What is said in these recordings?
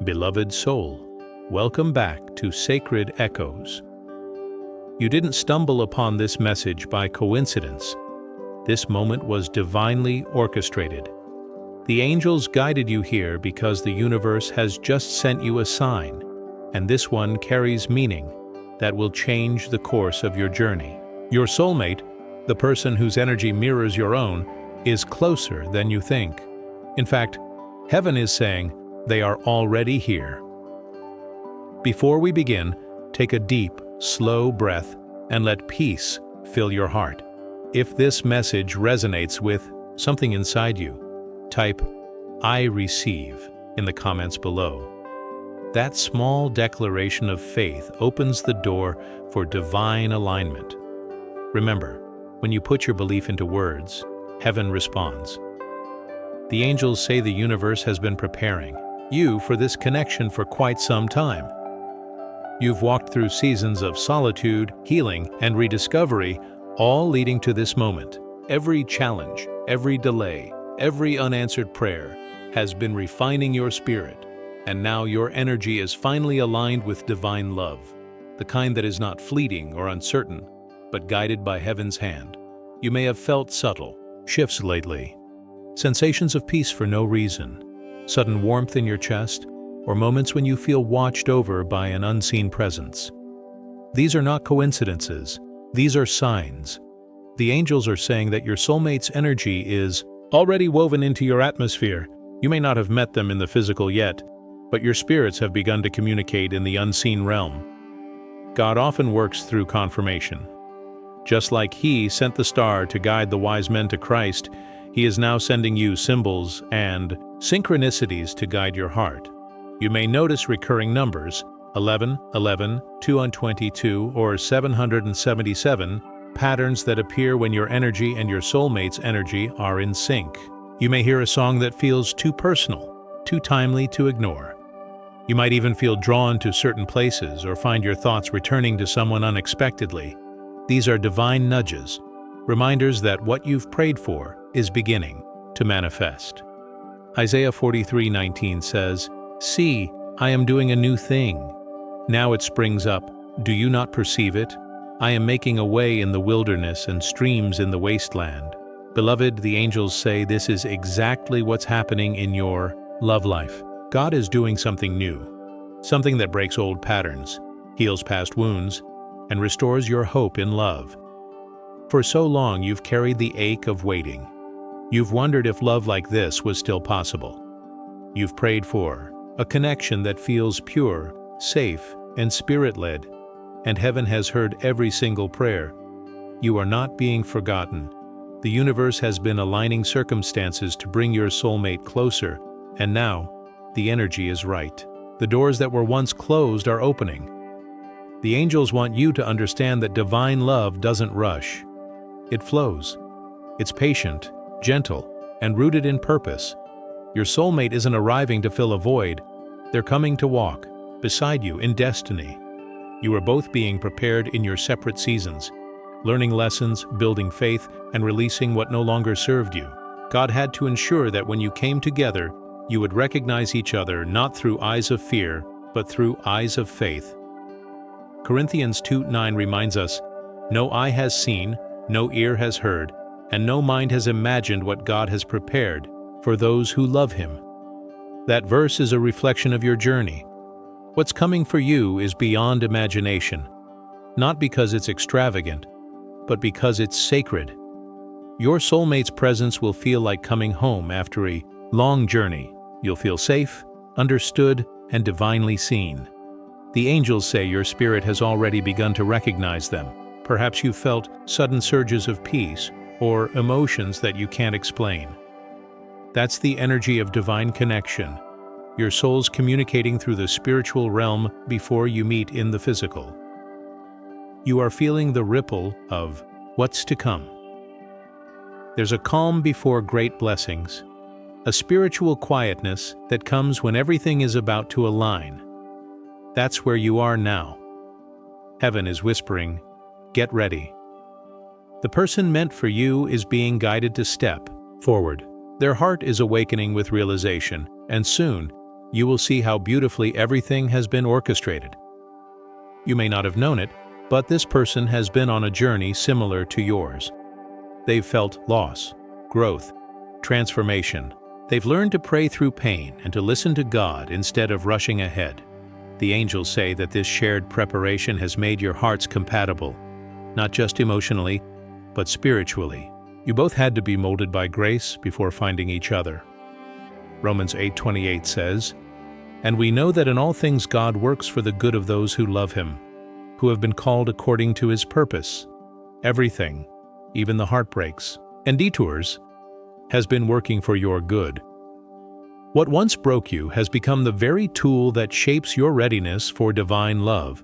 Beloved soul, welcome back to Sacred Echoes. You didn't stumble upon this message by coincidence. This moment was divinely orchestrated. The angels guided you here because the universe has just sent you a sign, and this one carries meaning that will change the course of your journey. Your soulmate, the person whose energy mirrors your own, is closer than you think. In fact, heaven is saying they are already here. Before we begin, take a deep, slow breath and let peace fill your heart. If this message resonates with something inside you, type "I receive" in the comments below. That small declaration of faith opens the door for divine alignment. Remember, when you put your belief into words, heaven responds. The angels say the universe has been preparing you for this connection for quite some time. You've walked through seasons of solitude, healing, and rediscovery, all leading to this moment. Every challenge, every delay, every unanswered prayer has been refining your spirit, and now your energy is finally aligned with divine love, the kind that is not fleeting or uncertain, but guided by heaven's hand. You may have felt subtle shifts lately, sensations of peace for no reason, sudden warmth in your chest, or moments when you feel watched over by an unseen presence. These are not coincidences, these are signs. The angels are saying that your soulmate's energy is already woven into your atmosphere. You may not have met them in the physical yet, but your spirits have begun to communicate in the unseen realm. God often works through confirmation. Just like He sent the star to guide the wise men to Christ, He is now sending you symbols and synchronicities to guide your heart. You may notice recurring numbers, 11, 11, 222, or 777, patterns that appear when your energy and your soulmate's energy are in sync. You may hear a song that feels too personal, too timely to ignore. You might even feel drawn to certain places or find your thoughts returning to someone unexpectedly. These are divine nudges, reminders that what you've prayed for is beginning to manifest. Isaiah 43:19 says, "See, I am doing a new thing. Now it springs up. Do you not perceive it? I am making a way in the wilderness and streams in the wasteland." Beloved, the angels say this is exactly what's happening in your love life. God is doing something new, something that breaks old patterns, heals past wounds, and restores your hope in love. For so long you've carried the ache of waiting. You've wondered if love like this was still possible. You've prayed for a connection that feels pure, safe, and spirit-led, and heaven has heard every single prayer. You are not being forgotten. The universe has been aligning circumstances to bring your soulmate closer, and now the energy is right. The doors that were once closed are opening. The angels want you to understand that divine love doesn't rush. It flows. It's patient, gentle, and rooted in purpose. Your soulmate isn't arriving to fill a void. They're coming to walk beside you in destiny. You are both being prepared in your separate seasons, learning lessons, building faith, and releasing what no longer served you. God had to ensure that when you came together, you would recognize each other not through eyes of fear, but through eyes of faith. Corinthians 2:9 reminds us, "No eye has seen, no ear has heard, and no mind has imagined what God has prepared for those who love Him." That verse is a reflection of your journey. What's coming for you is beyond imagination, not because it's extravagant, but because it's sacred. Your soulmate's presence will feel like coming home after a long journey. You'll feel safe, understood, and divinely seen. The angels say your spirit has already begun to recognize them. Perhaps you felt sudden surges of peace or emotions that you can't explain. That's the energy of divine connection, your souls communicating through the spiritual realm before you meet in the physical. You are feeling the ripple of what's to come. There's a calm before great blessings, a spiritual quietness that comes when everything is about to align. That's where you are now. Heaven is whispering, "Get ready." The person meant for you is being guided to step forward. Their heart is awakening with realization, and soon you will see how beautifully everything has been orchestrated. You may not have known it, but this person has been on a journey similar to yours. They've felt loss, growth, transformation. They've learned to pray through pain and to listen to God instead of rushing ahead. The angels say that this shared preparation has made your hearts compatible, not just emotionally, but spiritually. You both had to be molded by grace before finding each other. Romans 8:28 says, "And we know that in all things God works for the good of those who love Him, who have been called according to His purpose." Everything, even the heartbreaks and detours, has been working for your good. What once broke you has become the very tool that shapes your readiness for divine love.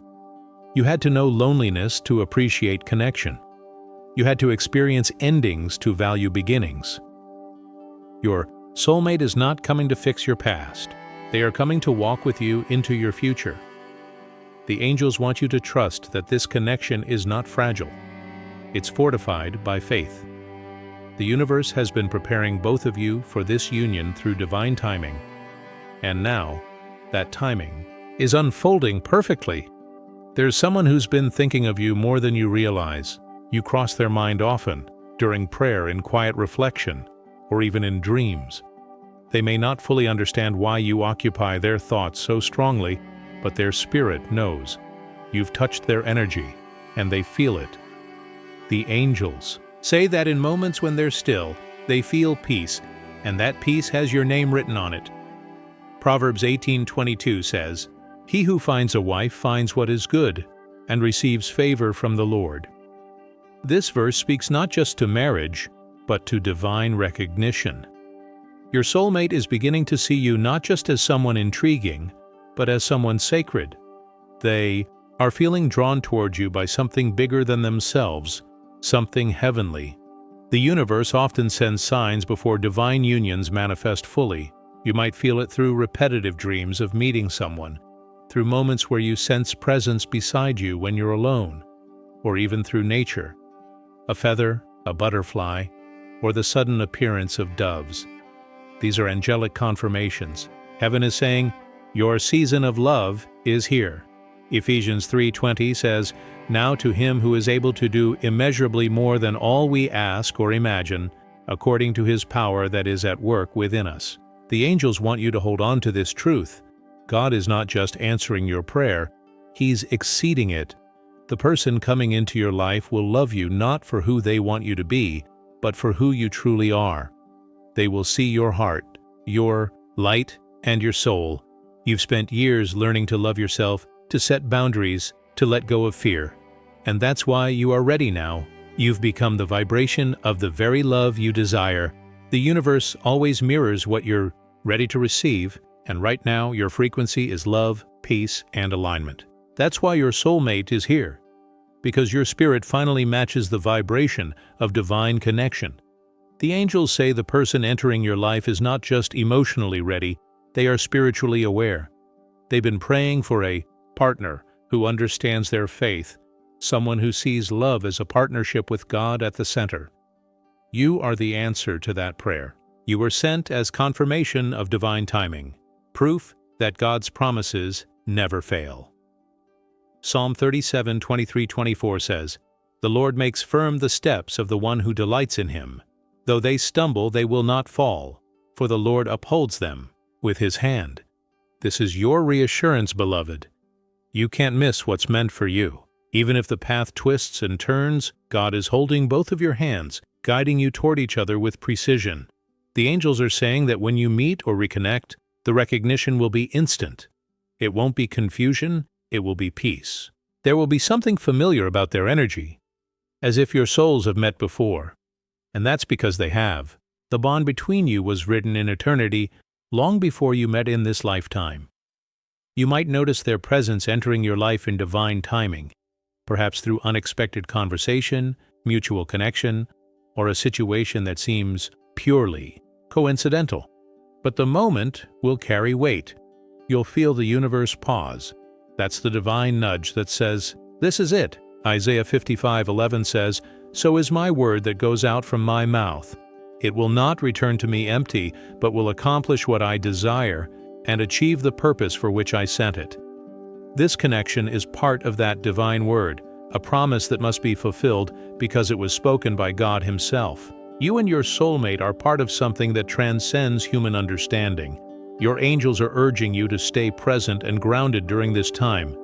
You had to know loneliness to appreciate connection. You had to experience endings to value beginnings. Your soulmate is not coming to fix your past. They are coming to walk with you into your future. The angels want you to trust that this connection is not fragile. It's fortified by faith. The universe has been preparing both of you for this union through divine timing. And now, that timing is unfolding perfectly. There's someone who's been thinking of you more than you realize. You cross their mind often, during prayer, in quiet reflection, or even in dreams. They may not fully understand why you occupy their thoughts so strongly, but their spirit knows. You've touched their energy, and they feel it. The angels say that in moments when they're still, they feel peace, and that peace has your name written on it. Proverbs 18:22 says, "He who finds a wife finds what is good, and receives favor from the Lord." This verse speaks not just to marriage, but to divine recognition. Your soulmate is beginning to see you not just as someone intriguing, but as someone sacred. They are feeling drawn toward you by something bigger than themselves, something heavenly. The universe often sends signs before divine unions manifest fully. You might feel it through repetitive dreams of meeting someone, through moments where you sense presence beside you when you're alone, or even through nature. A feather, a butterfly, or the sudden appearance of doves. These are angelic confirmations. Heaven is saying, your season of love is here. Ephesians 3:20 says, "Now to Him who is able to do immeasurably more than all we ask or imagine, according to His power that is at work within us." The angels want you to hold on to this truth. God is not just answering your prayer, He's exceeding it. The person coming into your life will love you not for who they want you to be, but for who you truly are. They will see your heart, your light, and your soul. You've spent years learning to love yourself, to set boundaries, to let go of fear. And that's why you are ready now. You've become the vibration of the very love you desire. The universe always mirrors what you're ready to receive, and right now your frequency is love, peace, and alignment. That's why your soulmate is here, because your spirit finally matches the vibration of divine connection. The angels say the person entering your life is not just emotionally ready, they are spiritually aware. They've been praying for a partner who understands their faith, someone who sees love as a partnership with God at the center. You are the answer to that prayer. You were sent as confirmation of divine timing, proof that God's promises never fail. Psalm 37:23-24 says, "The Lord makes firm the steps of the one who delights in Him. Though they stumble, they will not fall, for the Lord upholds them with His hand." This is your reassurance, beloved. You can't miss what's meant for you. Even if the path twists and turns, God is holding both of your hands, guiding you toward each other with precision. The angels are saying that when you meet or reconnect, the recognition will be instant. It won't be confusion, it will be peace. There will be something familiar about their energy, as if your souls have met before. And that's because they have. The bond between you was written in eternity, long before you met in this lifetime. You might notice their presence entering your life in divine timing, perhaps through unexpected conversation, mutual connection, or a situation that seems purely coincidental. But the moment will carry weight. You'll feel the universe pause. That's the divine nudge that says, "This is it." Isaiah 55:11 says, "So is my word that goes out from my mouth. It will not return to me empty, but will accomplish what I desire and achieve the purpose for which I sent it. This connection is part of that divine word, a promise that must be fulfilled because it was spoken by God Himself. You and your soulmate are part of something that transcends human understanding. Your angels are urging you to stay present and grounded during this time.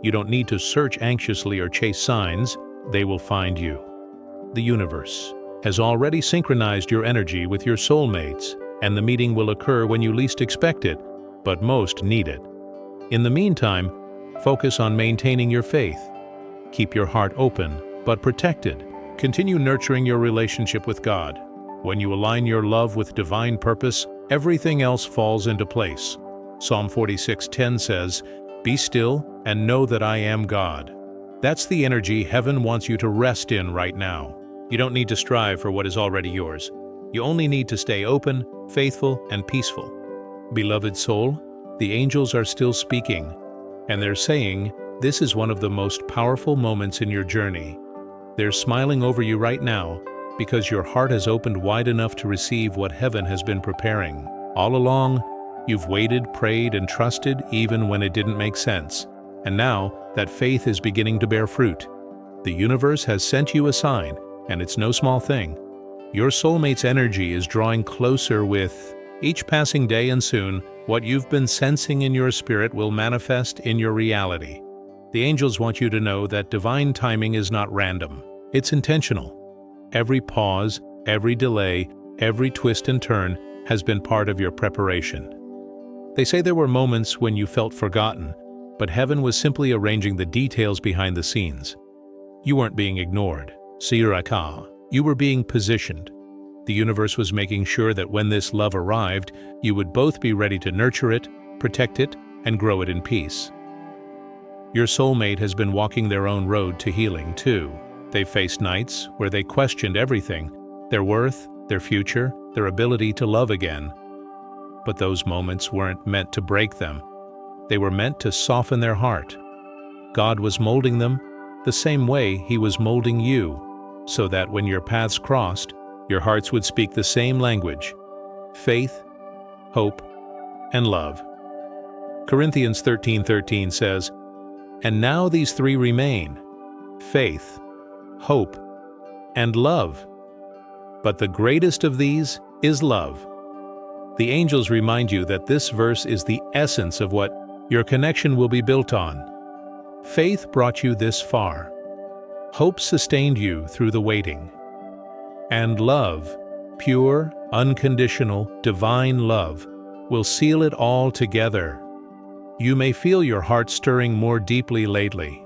You don't need to search anxiously or chase signs, they will find you. The universe has already synchronized your energy with your soulmates, and the meeting will occur when you least expect it, but most need it. In the meantime, focus on maintaining your faith. Keep your heart open, but protected. Continue nurturing your relationship with God. When you align your love with divine purpose, everything else falls into place. Psalm 46:10 says, "Be still and know that I am God." That's the energy heaven wants you to rest in right now. You don't need to strive for what is already yours. You only need to stay open, faithful, and peaceful. Beloved soul, the angels are still speaking, and they're saying, this is one of the most powerful moments in your journey. They're smiling over you right now because your heart has opened wide enough to receive what heaven has been preparing. All along, you've waited, prayed, and trusted even when it didn't make sense. And now, that faith is beginning to bear fruit. The universe has sent you a sign, and it's no small thing. Your soulmate's energy is drawing closer with each passing day, and soon, what you've been sensing in your spirit will manifest in your reality. The angels want you to know that divine timing is not random. It's intentional. Every pause, every delay, every twist and turn has been part of your preparation. They say there were moments when you felt forgotten, but heaven was simply arranging the details behind the scenes. You weren't being ignored. Siraka. You were being positioned. The universe was making sure that when this love arrived, you would both be ready to nurture it, protect it, and grow it in peace. Your soulmate has been walking their own road to healing, too. They've faced nights where they questioned everything, their worth, their future, their ability to love again. But those moments weren't meant to break them. They were meant to soften their heart. God was molding them the same way He was molding you, so that when your paths crossed, your hearts would speak the same language: faith, hope, and love. Corinthians 13:13 says, "And now these three remain: faith, hope, and love. But the greatest of these is love." The angels remind you that this verse is the essence of what your connection will be built on. Faith brought you this far. Hope sustained you through the waiting. And love, pure, unconditional, divine love, will seal it all together. You may feel your heart stirring more deeply lately.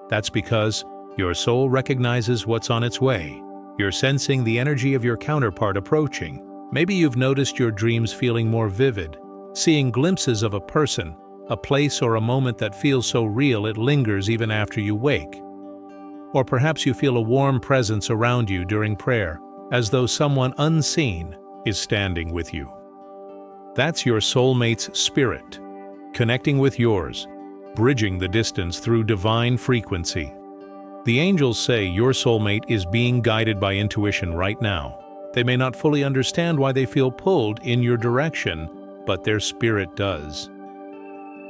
That's because your soul recognizes what's on its way. You're sensing the energy of your counterpart approaching. Maybe you've noticed your dreams feeling more vivid, seeing glimpses of a person, a place, or a moment that feels so real it lingers even after you wake. Or perhaps you feel a warm presence around you during prayer, as though someone unseen is standing with you. That's your soulmate's spirit, connecting with yours, bridging the distance through divine frequency. The angels say your soulmate is being guided by intuition right now. They may not fully understand why they feel pulled in your direction, but their spirit does.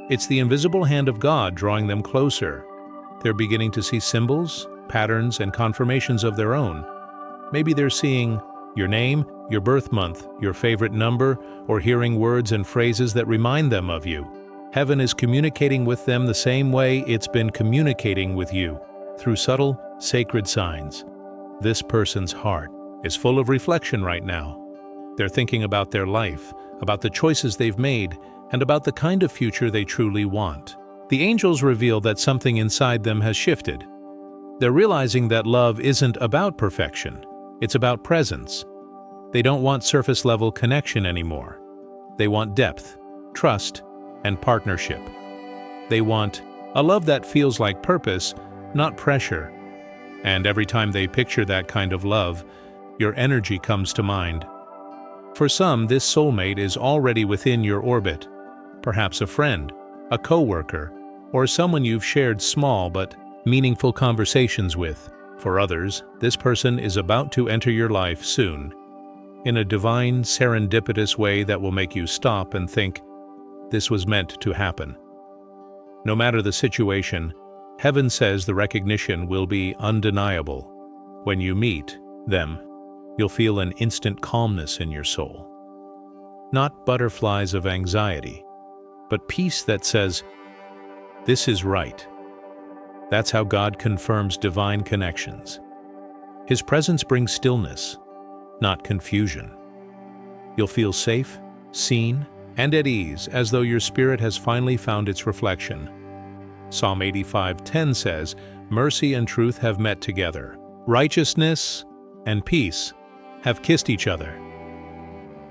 It's the invisible hand of God drawing them closer. They're beginning to see symbols, patterns, and confirmations of their own. Maybe they're seeing your name, your birth month, your favorite number, or hearing words and phrases that remind them of you. Heaven is communicating with them the same way it's been communicating with you, through subtle, sacred signs. This person's heart is full of reflection right now. They're thinking about their life, about the choices they've made, and about the kind of future they truly want. The angels reveal that something inside them has shifted. They're realizing that love isn't about perfection, it's about presence. They don't want surface-level connection anymore. They want depth, trust, and partnership. They want a love that feels like purpose, not pressure. And every time they picture that kind of love, your energy comes to mind. For some, this soulmate is already within your orbit, perhaps a friend, a coworker, or someone you've shared small but meaningful conversations with. For others, this person is about to enter your life soon, in a divine, serendipitous way that will make you stop and think, this was meant to happen. No matter the situation, heaven says the recognition will be undeniable. When you meet them, you'll feel an instant calmness in your soul. Not butterflies of anxiety, but peace that says, "This is right." That's how God confirms divine connections. His presence brings stillness, not confusion. You'll feel safe, seen, and at ease, as though your spirit has finally found its reflection. Psalm 85:10 says, "Mercy and truth have met together. Righteousness and peace have kissed each other."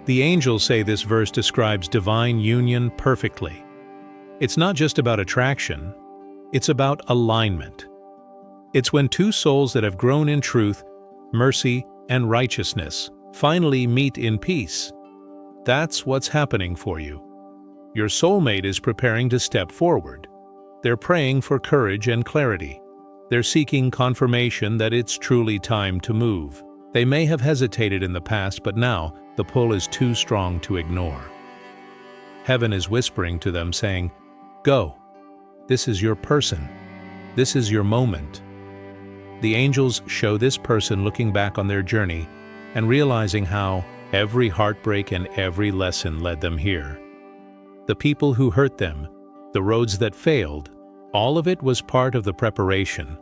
The angels say this verse describes divine union perfectly. It's not just about attraction, it's about alignment. It's when two souls that have grown in truth, mercy, and righteousness finally meet in peace. That's what's happening for you. Your soulmate is preparing to step forward. They're praying for courage and clarity. They're seeking confirmation that it's truly time to move. They may have hesitated in the past, but now the pull is too strong to ignore. Heaven is whispering to them, saying, "Go. This is your person. This is your moment." The angels show this person looking back on their journey and realizing how every heartbreak and every lesson led them here. The people who hurt them, the roads that failed, all of it was part of the preparation.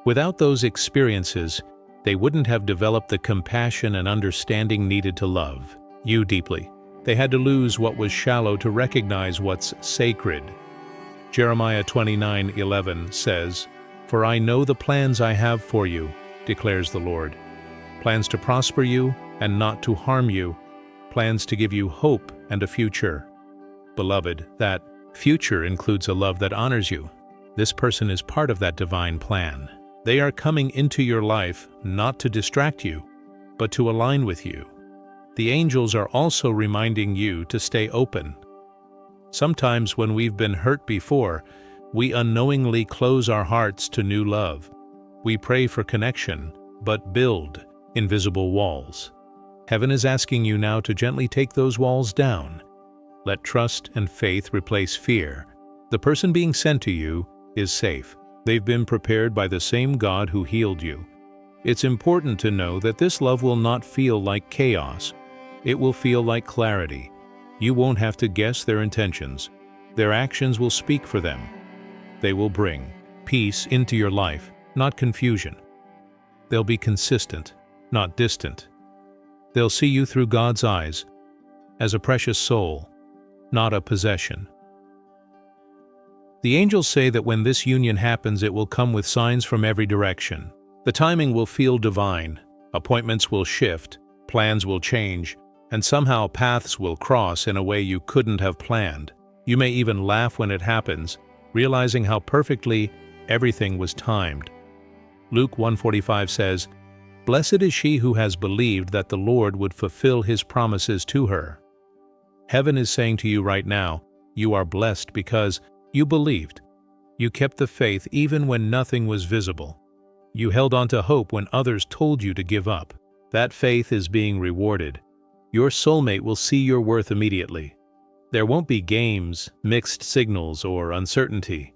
Without those experiences, they wouldn't have developed the compassion and understanding needed to love you deeply. They had to lose what was shallow to recognize what's sacred. Jeremiah 29:11 says, "For I know the plans I have for you, declares the Lord. Plans to prosper you and not to harm you, plans to give you hope and a future." Beloved, that future includes a love that honors you. This person is part of that divine plan. They are coming into your life not to distract you, but to align with you. The angels are also reminding you to stay open. Sometimes when we've been hurt before, we unknowingly close our hearts to new love. We pray for connection, but build invisible walls. Heaven is asking you now to gently take those walls down. Let trust and faith replace fear. The person being sent to you is safe. They've been prepared by the same God who healed you. It's important to know that this love will not feel like chaos. It will feel like clarity. You won't have to guess their intentions. Their actions will speak for them. They will bring peace into your life, not confusion. They'll be consistent, not distant. They'll see you through God's eyes, as a precious soul, not a possession. The angels say that when this union happens, it will come with signs from every direction. The timing will feel divine, appointments will shift, plans will change, and somehow paths will cross in a way you couldn't have planned. You may even laugh when it happens, realizing how perfectly everything was timed. Luke 1:45 says, "Blessed is she who has believed that the Lord would fulfill his promises to her." Heaven is saying to you right now, you are blessed because you believed. You kept the faith even when nothing was visible. You held on to hope when others told you to give up. That faith is being rewarded. Your soulmate will see your worth immediately. There won't be games, mixed signals, or uncertainty.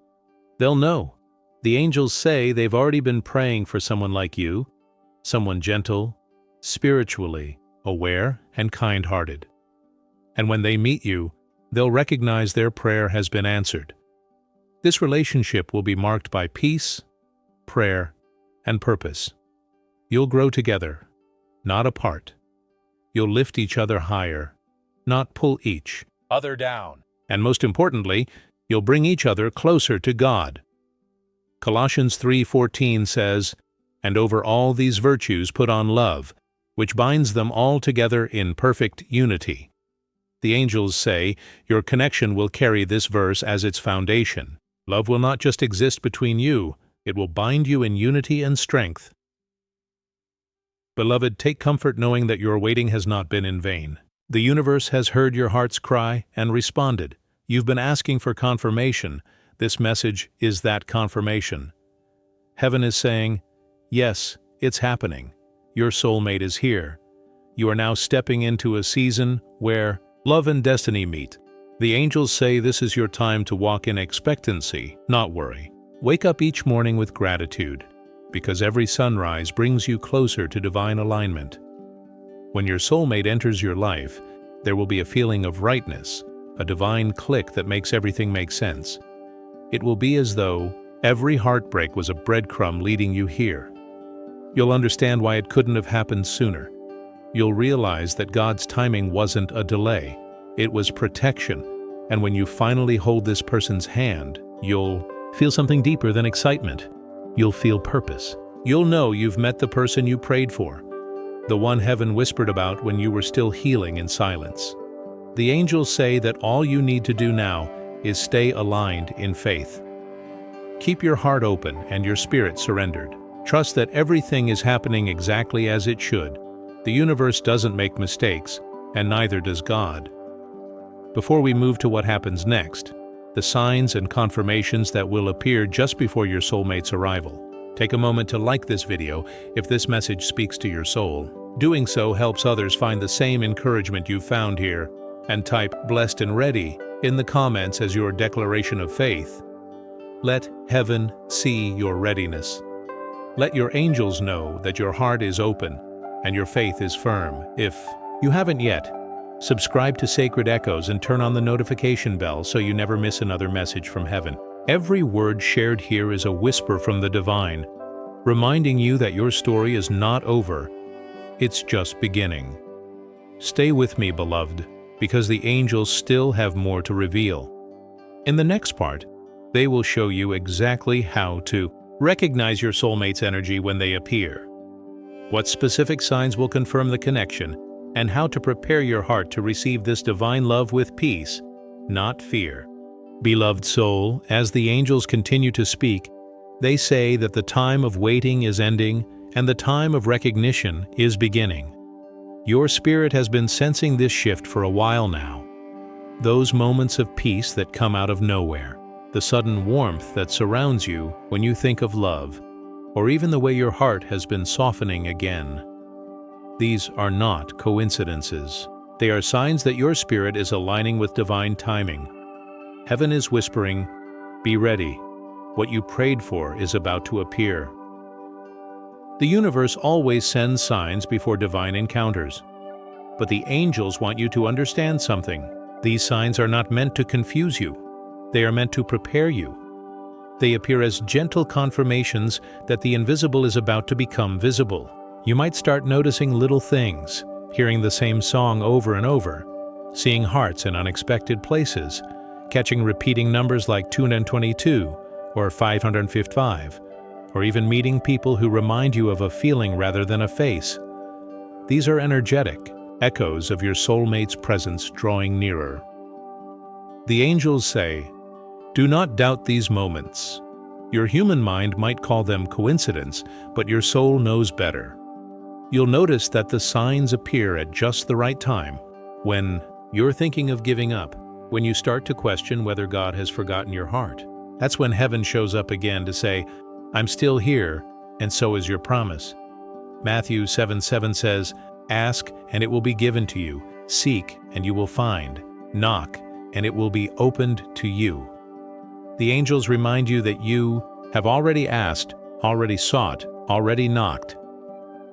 They'll know. The angels say they've already been praying for someone like you, someone gentle, spiritually aware, and kind-hearted. And when they meet you, they'll recognize their prayer has been answered. This relationship will be marked by peace, prayer, and purpose. You'll grow together, not apart. You'll lift each other higher, not pull each other down. And most importantly, you'll bring each other closer to God. Colossians 3:14 says, "And over all these virtues put on love, which binds them all together in perfect unity." The angels say your connection will carry this verse as its foundation. Love will not just exist between you, it will bind you in unity and strength. Beloved, take comfort knowing that your waiting has not been in vain. The universe has heard your heart's cry and responded. You've been asking for confirmation. This message is that confirmation. Heaven is saying, yes, it's happening. Your soulmate is here. You are now stepping into a season where love and destiny meet. The angels say this is your time to walk in expectancy, not worry. Wake up each morning with gratitude, because every sunrise brings you closer to divine alignment. When your soulmate enters your life, there will be a feeling of rightness, a divine click that makes everything make sense. It will be as though every heartbreak was a breadcrumb leading you here. You'll understand why it couldn't have happened sooner. You'll realize that God's timing wasn't a delay, it was protection. And when you finally hold this person's hand, you'll feel something deeper than excitement. You'll feel purpose. You'll know you've met the person you prayed for, the one heaven whispered about when you were still healing in silence. The angels say that all you need to do now is stay aligned in faith. Keep your heart open and your spirit surrendered. Trust that everything is happening exactly as it should. The universe doesn't make mistakes, and neither does God. Before we move to what happens next, the signs and confirmations that will appear just before your soulmate's arrival, take a moment to like this video if this message speaks to your soul. Doing so helps others find the same encouragement you've found here, and type "blessed and ready" in the comments as your declaration of faith. Let heaven see your readiness. Let your angels know that your heart is open and your faith is firm. If you haven't yet, subscribe to Sacred Echoes and turn on the notification bell so you never miss another message from heaven. Every word shared here is a whisper from the divine, reminding you that your story is not over, it's just beginning. Stay with me, beloved, because the angels still have more to reveal. In the next part, they will show you exactly how to recognize your soulmate's energy when they appear, what specific signs will confirm the connection, and how to prepare your heart to receive this divine love with peace, not fear. Beloved soul, as the angels continue to speak, they say that the time of waiting is ending and the time of recognition is beginning. Your spirit has been sensing this shift for a while now. Those moments of peace that come out of nowhere, the sudden warmth that surrounds you when you think of love, or even the way your heart has been softening again. These are not coincidences. They are signs that your spirit is aligning with divine timing. Heaven is whispering, "Be ready. What you prayed for is about to appear." The universe always sends signs before divine encounters. But the angels want you to understand something. These signs are not meant to confuse you. They are meant to prepare you. They appear as gentle confirmations that the invisible is about to become visible. You might start noticing little things, hearing the same song over and over, seeing hearts in unexpected places, catching repeating numbers like 222 or 555, or even meeting people who remind you of a feeling rather than a face. These are energetic echoes of your soulmate's presence drawing nearer. The angels say, "Do not doubt these moments. Your human mind might call them coincidence, but your soul knows better." You'll notice that the signs appear at just the right time, when you're thinking of giving up, when you start to question whether God has forgotten your heart. That's when heaven shows up again to say, "I'm still here, and so is your promise." Matthew 7:7 says, "Ask, and it will be given to you. Seek, and you will find. Knock, and it will be opened to you." The angels remind you that you have already asked, already sought, already knocked.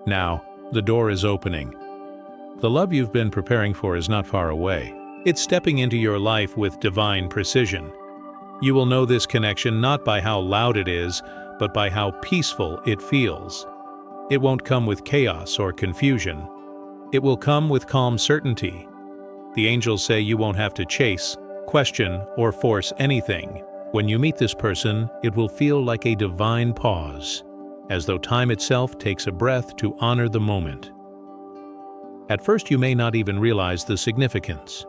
Now, the door is opening. The love you've been preparing for is not far away. It's stepping into your life with divine precision. You will know this connection not by how loud it is, but by how peaceful it feels. It won't come with chaos or confusion. It will come with calm certainty. The angels say you won't have to chase, question, or force anything. When you meet this person, it will feel like a divine pause, as though time itself takes a breath to honor the moment. At first, you may not even realize the significance.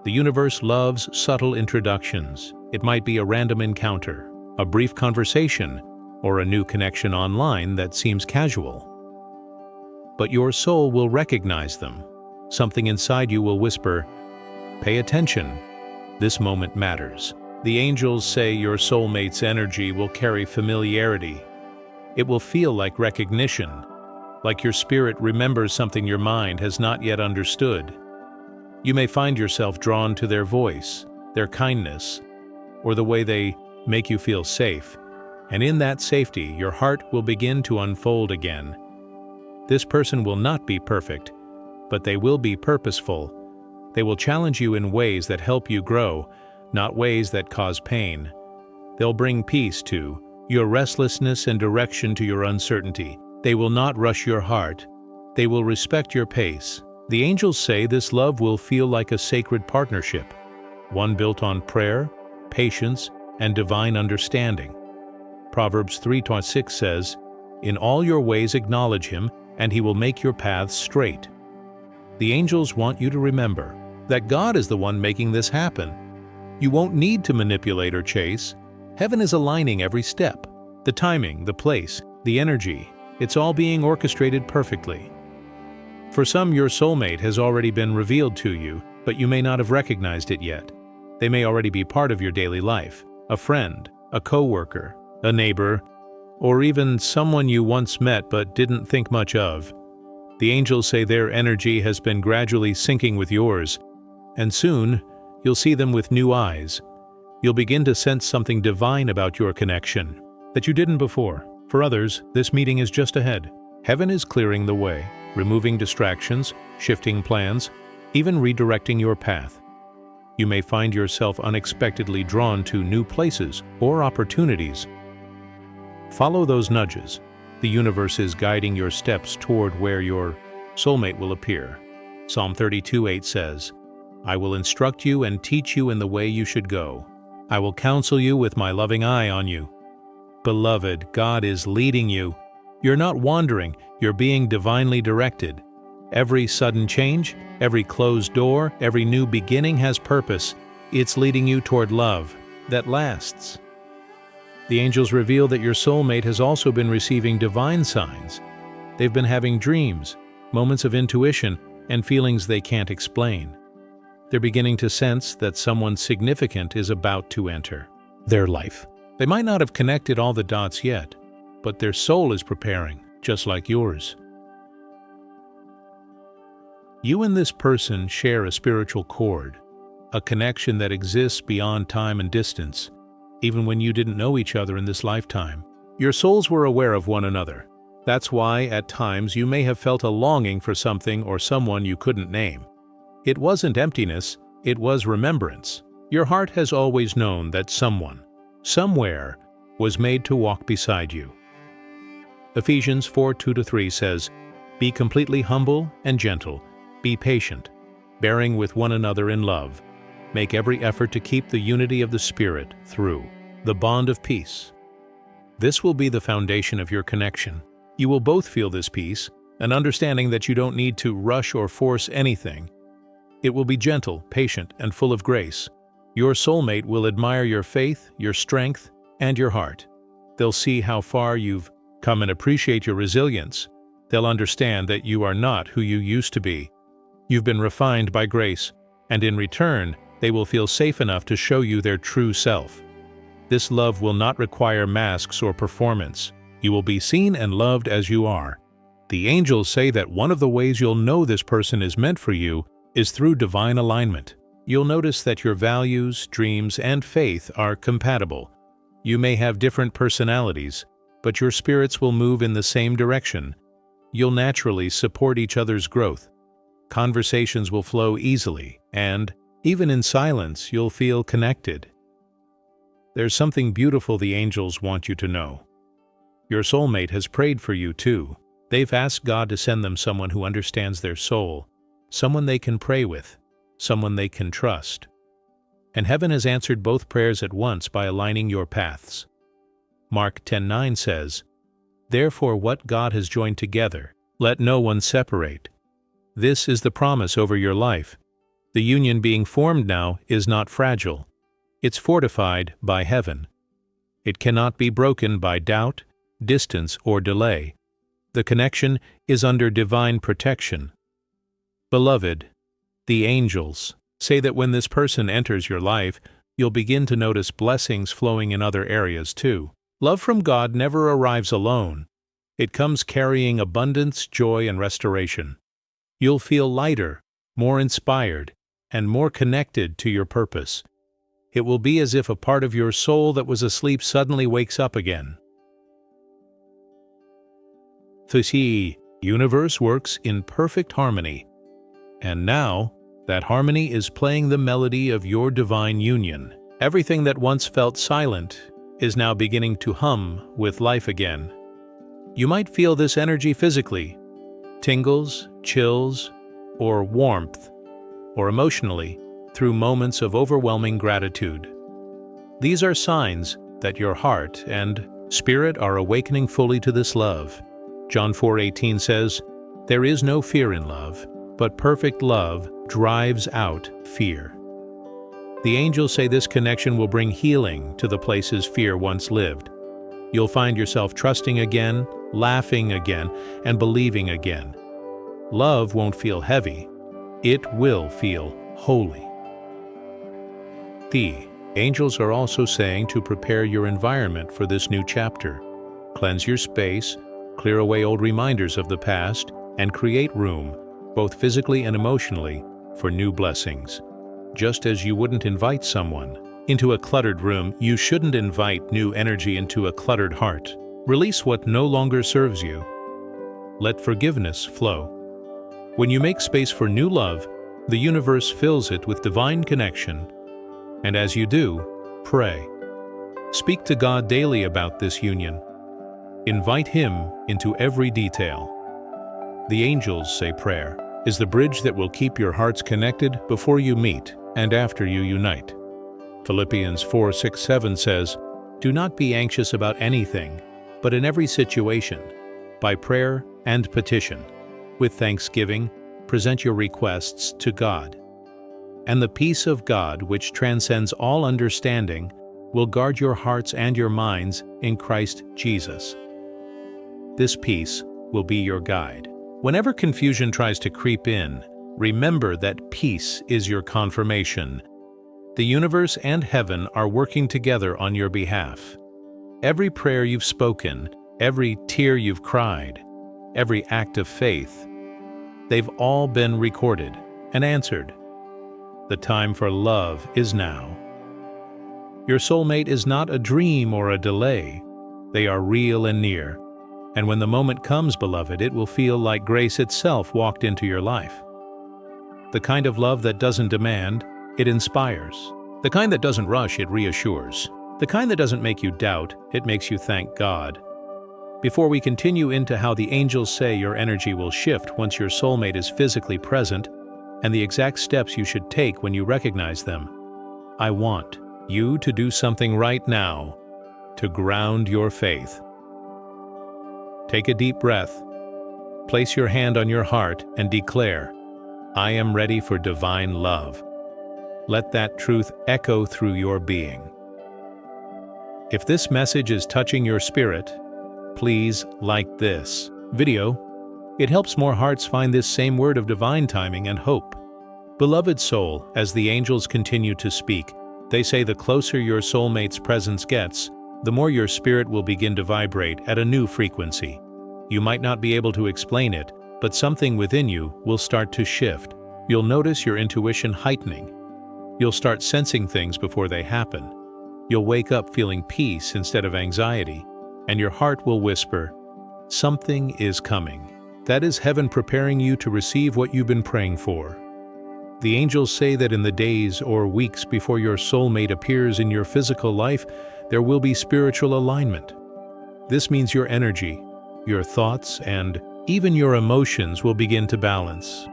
The universe loves subtle introductions. It might be a random encounter, a brief conversation, or a new connection online that seems casual. But your soul will recognize them. Something inside you will whisper, "Pay attention. This moment matters." The angels say your soulmate's energy will carry familiarity. It will feel like recognition, like your spirit remembers something your mind has not yet understood. You may find yourself drawn to their voice, their kindness, or the way they make you feel safe. And in that safety, your heart will begin to unfold again. This person will not be perfect, but they will be purposeful. They will challenge you in ways that help you grow, not ways that cause pain. They'll bring peace to your restlessness and direction to your uncertainty. They will not rush your heart. They will respect your pace. The angels say this love will feel like a sacred partnership, one built on prayer, patience, and divine understanding. Proverbs 3:6 says, "In all your ways acknowledge him, and he will make your paths straight." The angels want you to remember that God is the one making this happen. You won't need to manipulate or chase. Heaven is aligning every step. The timing, the place, the energy, it's all being orchestrated perfectly. For some, your soulmate has already been revealed to you, but you may not have recognized it yet. They may already be part of your daily life, a friend, a coworker, a neighbor, or even someone you once met but didn't think much of. The angels say their energy has been gradually syncing with yours, and soon you'll see them with new eyes. You'll begin to sense something divine about your connection that you didn't before. For others, this meeting is just ahead. Heaven is clearing the way, removing distractions, shifting plans, even redirecting your path. You may find yourself unexpectedly drawn to new places or opportunities. Follow those nudges. The universe is guiding your steps toward where your soulmate will appear. Psalm 32:8 says, "I will instruct you and teach you in the way you should go. I will counsel you with my loving eye on you." Beloved, God is leading you. You're not wandering, you're being divinely directed. Every sudden change, every closed door, every new beginning has purpose. It's leading you toward love that lasts. The angels reveal that your soulmate has also been receiving divine signs. They've been having dreams, moments of intuition, and feelings they can't explain. They're beginning to sense that someone significant is about to enter their life. They might not have connected all the dots yet, but their soul is preparing, just like yours. You and this person share a spiritual cord, a connection that exists beyond time and distance, even when you didn't know each other in this lifetime. Your souls were aware of one another. That's why, at times, you may have felt a longing for something or someone you couldn't name. It wasn't emptiness, it was remembrance. Your heart has always known that someone, somewhere, was made to walk beside you. Ephesians 4:2-3 says, "Be completely humble and gentle. Be patient, bearing with one another in love. Make every effort to keep the unity of the Spirit through the bond of peace." This will be the foundation of your connection. You will both feel this peace, an understanding that you don't need to rush or force anything. It will be gentle, patient, and full of grace. Your soulmate will admire your faith, your strength, and your heart. They'll see how far you've come and appreciate your resilience. They'll understand that you are not who you used to be. You've been refined by grace, and in return, they will feel safe enough to show you their true self. This love will not require masks or performance. You will be seen and loved as you are. The angels say that one of the ways you'll know this person is meant for you is through divine alignment. You'll notice that your values, dreams, and faith are compatible. You may have different personalities, but your spirits will move in the same direction. You'll naturally support each other's growth. Conversations will flow easily, and, even in silence, you'll feel connected. There's something beautiful the angels want you to know. Your soulmate has prayed for you too. They've asked God to send them someone who understands their soul, someone they can pray with, someone they can trust. And heaven has answered both prayers at once by aligning your paths. Mark 10:9 says, "Therefore what God has joined together, let no one separate." This is the promise over your life. The union being formed now is not fragile. It's fortified by heaven. It cannot be broken by doubt, distance, or delay. The connection is under divine protection. Beloved, the angels say that when this person enters your life, you'll begin to notice blessings flowing in other areas too. Love from God never arrives alone. It comes carrying abundance, joy, and restoration. You'll feel lighter, more inspired, and more connected to your purpose. It will be as if a part of your soul that was asleep suddenly wakes up again. The universe works in perfect harmony, and now that harmony is playing the melody of your divine union. Everything that once felt silent is now beginning to hum with life again. You might feel this energy physically, tingles, chills, or warmth, or emotionally, through moments of overwhelming gratitude. These are signs that your heart and spirit are awakening fully to this love. John 4:18 says, "There is no fear in love, but perfect love drives out fear." The angels say this connection will bring healing to the places fear once lived. You'll find yourself trusting again, laughing again, and believing again. Love won't feel heavy. It will feel holy. The angels are also saying to prepare your environment for this new chapter. Cleanse your space, clear away old reminders of the past, and create room, both physically and emotionally, for new blessings. Just as you wouldn't invite someone into a cluttered room, you shouldn't invite new energy into a cluttered heart. Release what no longer serves you. Let forgiveness flow. When you make space for new love, the universe fills it with divine connection. And as you do, pray. Speak to God daily about this union. Invite Him into every detail. The angels say prayer is the bridge that will keep your hearts connected before you meet and after you unite. Philippians 4:6-7 says, "Do not be anxious about anything, but in every situation, by prayer and petition, with thanksgiving, present your requests to God. And the peace of God, which transcends all understanding, will guard your hearts and your minds in Christ Jesus." This peace will be your guide. Whenever confusion tries to creep in, remember that peace is your confirmation. The universe and heaven are working together on your behalf. Every prayer you've spoken, every tear you've cried, every act of faith, they've all been recorded and answered. The time for love is now. Your soulmate is not a dream or a delay. They are real and near. And when the moment comes, beloved, it will feel like grace itself walked into your life. The kind of love that doesn't demand, it inspires. The kind that doesn't rush, it reassures. The kind that doesn't make you doubt, it makes you thank God. Before we continue into how the angels say your energy will shift once your soulmate is physically present, and the exact steps you should take when you recognize them, I want you to do something right now to ground your faith. Take a deep breath, place your hand on your heart, and declare, I am ready for divine love. Let that truth echo through your being. If this message is touching your spirit, please like this video. It helps more hearts find this same word of divine timing and hope. Beloved soul, as the angels continue to speak, they say the closer your soulmate's presence gets, the more your spirit will begin to vibrate at a new frequency. You might not be able to explain it, but something within you will start to shift. You'll notice your intuition heightening. You'll start sensing things before they happen. You'll wake up feeling peace instead of anxiety, and your heart will whisper, something is coming. That is heaven preparing you to receive what you've been praying for. The angels say that in the days or weeks before your soulmate appears in your physical life, there will be spiritual alignment. This means your energy, your thoughts, and even your emotions will begin to balance.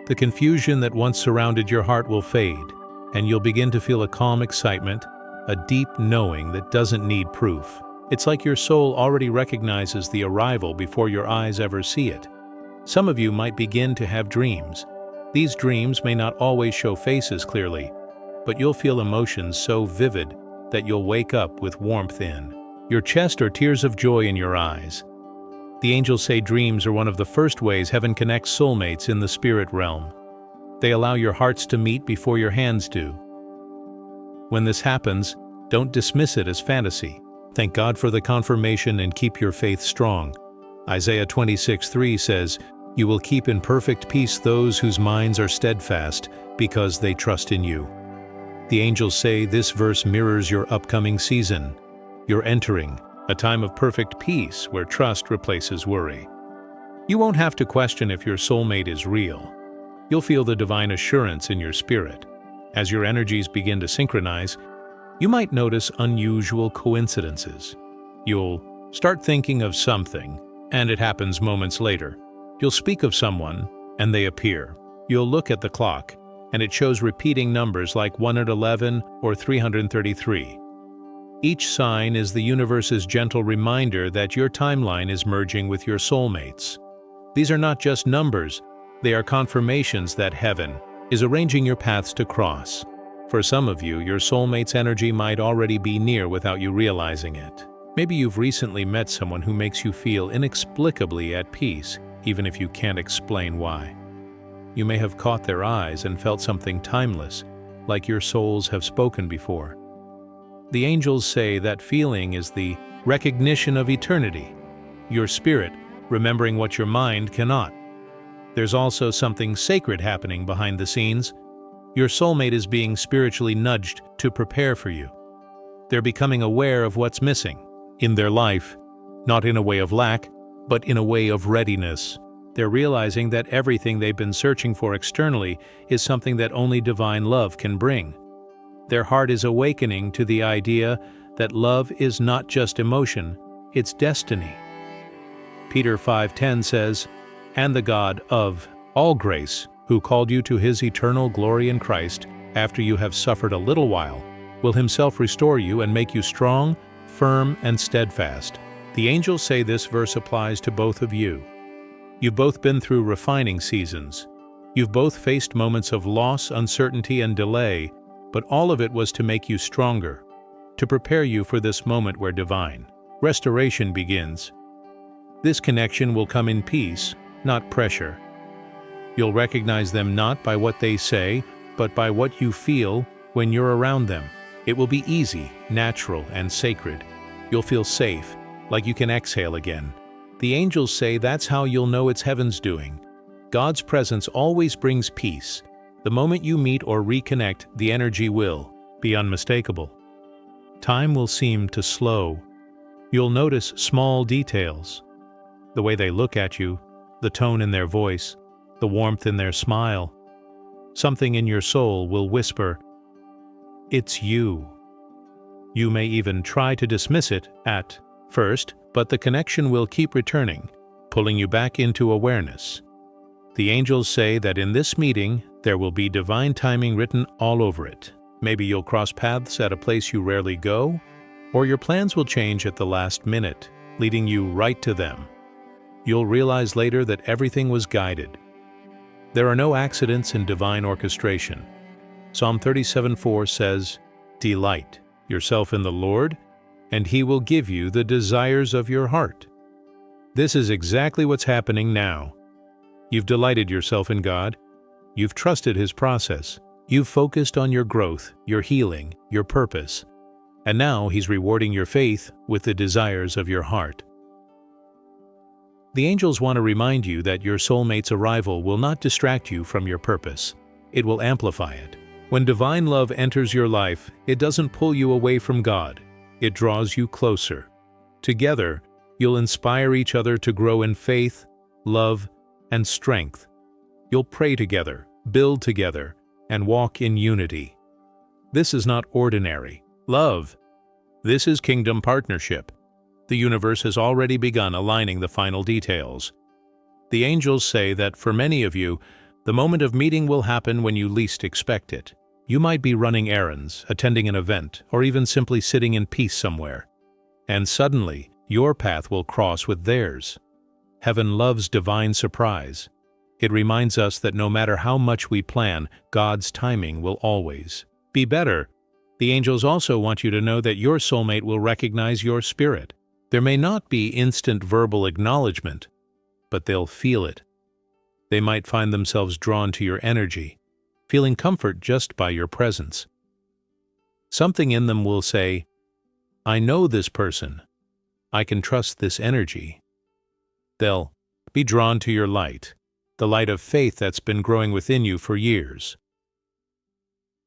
The confusion that once surrounded your heart will fade, and you'll begin to feel a calm excitement, a deep knowing that doesn't need proof. It's like your soul already recognizes the arrival before your eyes ever see it. Some of you might begin to have dreams. These dreams may not always show faces clearly, but you'll feel emotions so vivid that you'll wake up with warmth in your chest or tears of joy in your eyes. The angels say dreams are one of the first ways heaven connects soulmates in the spirit realm. They allow your hearts to meet before your hands do. When this happens, don't dismiss it as fantasy. Thank God for the confirmation and keep your faith strong. Isaiah 26:3 says, "You will keep in perfect peace those whose minds are steadfast, because they trust in you. The angels say this verse mirrors your upcoming season. You're entering a time of perfect peace where trust replaces worry. You won't have to question if your soulmate is real. You'll feel the divine assurance in your spirit. As your energies begin to synchronize, you might notice unusual coincidences. You'll start thinking of something, and it happens moments later. You'll speak of someone, and they appear. You'll look at the clock, and it shows repeating numbers like 111 or 333. Each sign is the universe's gentle reminder that your timeline is merging with your soulmates. These are not just numbers, they are confirmations that heaven is arranging your paths to cross. For some of you, your soulmate's energy might already be near without you realizing it. Maybe you've recently met someone who makes you feel inexplicably at peace, even if you can't explain why. You may have caught their eyes and felt something timeless, like your souls have spoken before. The angels say that feeling is the recognition of eternity, your spirit remembering what your mind cannot. There's also something sacred happening behind the scenes. Your soulmate is being spiritually nudged to prepare for you. They're becoming aware of what's missing in their life, not in a way of lack, but in a way of readiness. They're realizing that everything they've been searching for externally is something that only divine love can bring. Their heart is awakening to the idea that love is not just emotion, it's destiny. Peter 5:10 says, "And the God of all grace, who called you to his eternal glory in Christ, after you have suffered a little while, will himself restore you and make you strong, firm, and steadfast." The angels say this verse applies to both of you. You've both been through refining seasons. You've both faced moments of loss, uncertainty, and delay, but all of it was to make you stronger, to prepare you for this moment where divine restoration begins. This connection will come in peace, not pressure. You'll recognize them not by what they say, but by what you feel when you're around them. It will be easy, natural, and sacred. You'll feel safe, like you can exhale again. The angels say that's how you'll know it's heaven's doing. God's presence always brings peace. The moment you meet or reconnect, the energy will be unmistakable. Time will seem to slow. You'll notice small details. The way they look at you, the tone in their voice, the warmth in their smile. Something in your soul will whisper, "It's you." You may even try to dismiss it at first, but the connection will keep returning, pulling you back into awareness. The angels say that in this meeting, there will be divine timing written all over it. Maybe you'll cross paths at a place you rarely go, or your plans will change at the last minute, leading you right to them. You'll realize later that everything was guided. There are no accidents in divine orchestration. Psalm 37:4 says, "Delight yourself in the Lord, and He will give you the desires of your heart." This is exactly what's happening now. You've delighted yourself in God. You've trusted His process. You've focused on your growth, your healing, your purpose. And now He's rewarding your faith with the desires of your heart. The angels want to remind you that your soulmate's arrival will not distract you from your purpose. It will amplify it. When divine love enters your life, it doesn't pull you away from God. It draws you closer. Together, you'll inspire each other to grow in faith, love, and strength. You'll pray together, build together, and walk in unity. This is not ordinary love. This is kingdom partnership. The universe has already begun aligning the final details. The angels say that for many of you, the moment of meeting will happen when you least expect it. You might be running errands, attending an event, or even simply sitting in peace somewhere. And suddenly, your path will cross with theirs. Heaven loves divine surprise. It reminds us that no matter how much we plan, God's timing will always be better. The angels also want you to know that your soulmate will recognize your spirit. There may not be instant verbal acknowledgement, but they'll feel it. They might find themselves drawn to your energy, feeling comfort just by your presence. Something in them will say, "I know this person. I can trust this energy." They'll be drawn to your light, the light of faith that's been growing within you for years.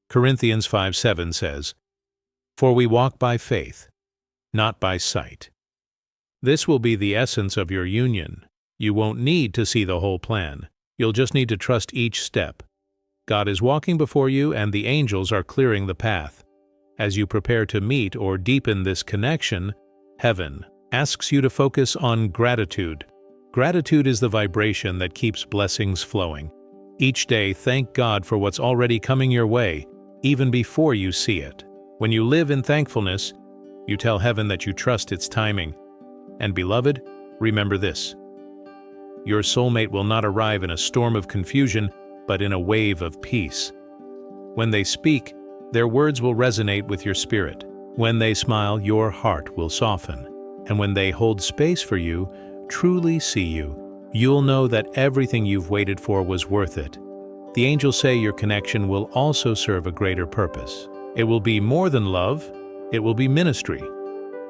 Corinthians 5:7 says, "For we walk by faith, not by sight." This will be the essence of your union. You won't need to see the whole plan. You'll just need to trust each step. God is walking before you, and the angels are clearing the path. As you prepare to meet or deepen this connection, heaven asks you to focus on gratitude. Gratitude is the vibration that keeps blessings flowing. Each day, thank God for what's already coming your way, even before you see it. When you live in thankfulness, you tell heaven that you trust its timing. And beloved, remember this: your soulmate will not arrive in a storm of confusion, but in a wave of peace. When they speak, their words will resonate with your spirit. When they smile, your heart will soften. And when they hold space for you, truly see you, you'll know that everything you've waited for was worth it. The angels say your connection will also serve a greater purpose. It will be more than love, it will be ministry.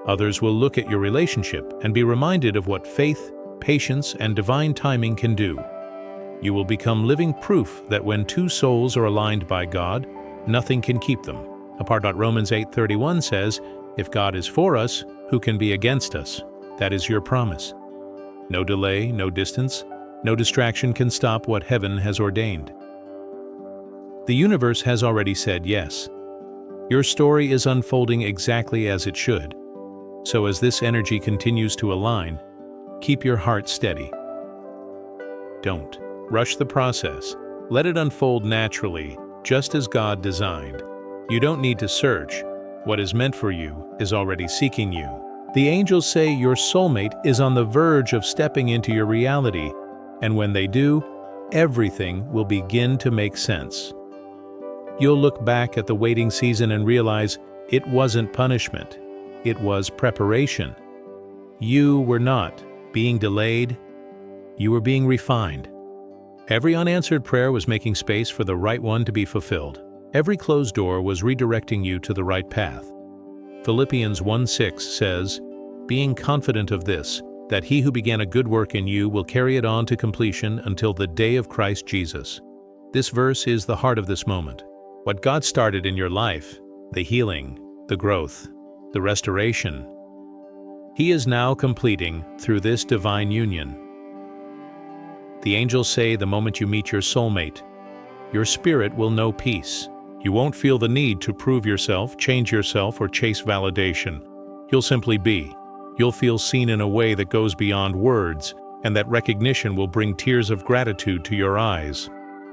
Others will look at your relationship and be reminded of what faith, patience, and divine timing can do. You will become living proof that when two souls are aligned by God, nothing can keep them apart. Romans 8:31 says, "If God is for us, who can be against us?" That is your promise. No delay, no distance, no distraction can stop what heaven has ordained. The universe has already said yes. Your story is unfolding exactly as it should. So as this energy continues to align, keep your heart steady. Don't rush the process. Let it unfold naturally, just as God designed. You don't need to search. What is meant for you is already seeking you. The angels say your soulmate is on the verge of stepping into your reality, and when they do, everything will begin to make sense. You'll look back at the waiting season and realize it wasn't punishment, it was preparation. You were not being delayed, you were being refined. Every unanswered prayer was making space for the right one to be fulfilled. Every closed door was redirecting you to the right path. Philippians 1:6 says, "Being confident of this, that he who began a good work in you will carry it on to completion until the day of Christ Jesus." This verse is the heart of this moment. What God started in your life, the healing, the growth, the restoration, He is now completing through this divine union. The angels say the moment you meet your soulmate, your spirit will know peace. You won't feel the need to prove yourself, change yourself, or chase validation. You'll simply be. You'll feel seen in a way that goes beyond words, and that recognition will bring tears of gratitude to your eyes.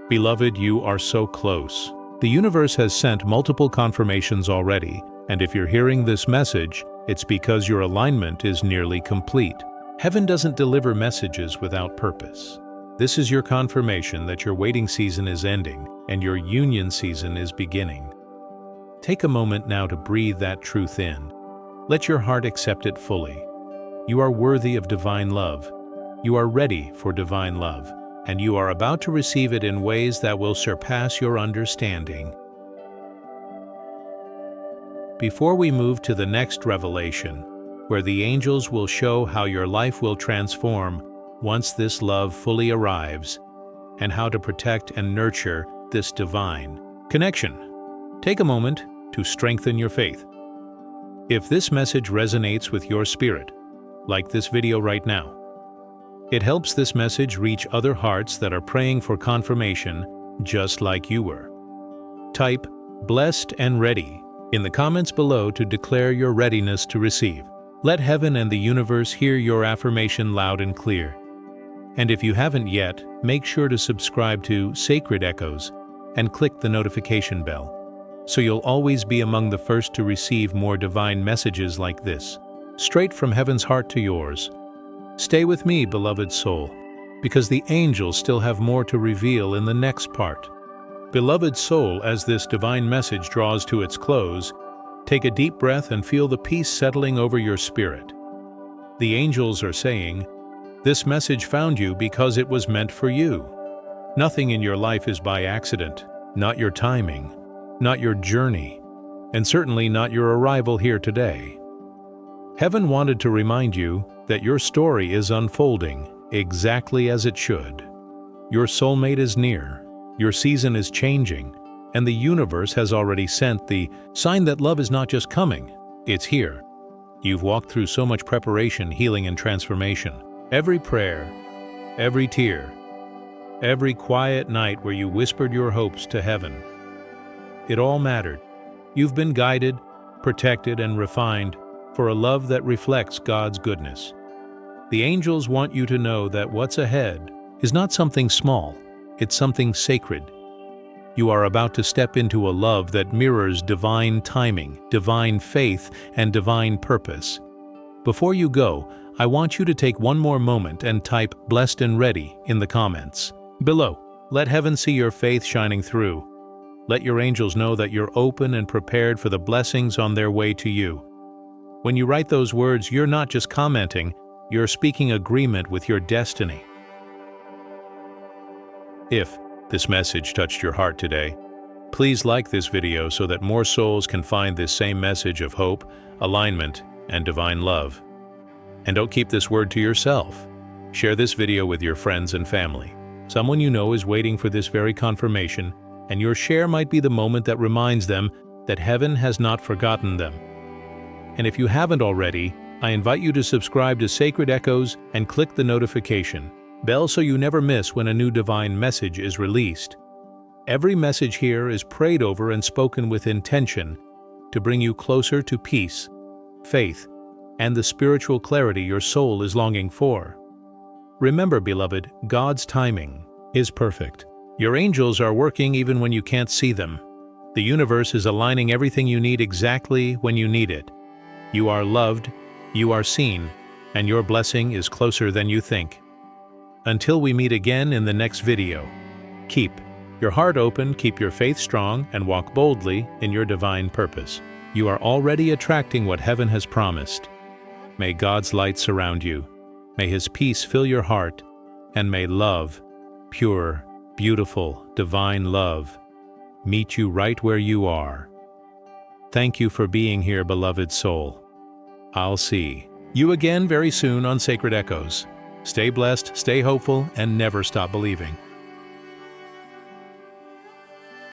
Beloved, you are so close. The universe has sent multiple confirmations already, and if you're hearing this message, it's because your alignment is nearly complete. Heaven doesn't deliver messages without purpose. This is your confirmation that your waiting season is ending and your union season is beginning. Take a moment now to breathe that truth in. Let your heart accept it fully. You are worthy of divine love. You are ready for divine love, and you are about to receive it in ways that will surpass your understanding. Before we move to the next revelation, where the angels will show how your life will transform once this love fully arrives, and how to protect and nurture this divine connection, take a moment to strengthen your faith. If this message resonates with your spirit, like this video right now, it helps this message reach other hearts that are praying for confirmation just like you were. Type "blessed and ready" in the comments below to declare your readiness to receive. Let heaven and the universe hear your affirmation loud and clear. And if you haven't yet, make sure to subscribe to Sacred Echoes and click the notification bell, so you'll always be among the first to receive more divine messages like this, straight from heaven's heart to yours. Stay with me, beloved soul, because the angels still have more to reveal in the next part. Beloved soul, as this divine message draws to its close, take a deep breath and feel the peace settling over your spirit. The angels are saying, this message found you because it was meant for you. Nothing in your life is by accident, not your timing, not your journey, and certainly not your arrival here today. Heaven wanted to remind you that your story is unfolding exactly as it should. Your soulmate is near, your season is changing, And the universe has already sent the sign that love is not just coming, it's here. You've walked through so much preparation, healing, and transformation. Every prayer, every tear, every quiet night where you whispered your hopes to heaven. It all mattered. You've been guided, protected, and refined for a love that reflects God's goodness. The angels want you to know that what's ahead is not something small, it's something sacred. You are about to step into a love that mirrors divine timing, divine faith, and divine purpose. Before you go, I want you to take one more moment and type "blessed and ready" in the comments below. Let heaven see your faith shining through. Let your angels know that you're open and prepared for the blessings on their way to you. When you write those words, you're not just commenting, you're speaking agreement with your destiny. If this message touched your heart today, please like this video so that more souls can find this same message of hope, alignment, and divine love. And don't keep this word to yourself. Share this video with your friends and family. Someone you know is waiting for this very confirmation, and your share might be the moment that reminds them that heaven has not forgotten them. And if you haven't already, I invite you to subscribe to Sacred Echoes and click the notification bell so you never miss when a new divine message is released. Every message here is prayed over and spoken with intention to bring you closer to peace, faith, and the spiritual clarity your soul is longing for. Remember, beloved, God's timing is perfect. Your angels are working even when you can't see them. The universe is aligning everything you need exactly when you need it. You are loved, you are seen, and your blessing is closer than you think. Until we meet again in the next video, keep your heart open, keep your faith strong, and walk boldly in your divine purpose. You are already attracting what heaven has promised. May God's light surround you. May His peace fill your heart, and may love, pure, beautiful, divine love, meet you right where you are. Thank you for being here, beloved soul. I'll see you again very soon on Sacred Echoes. Stay blessed, stay hopeful, and never stop believing.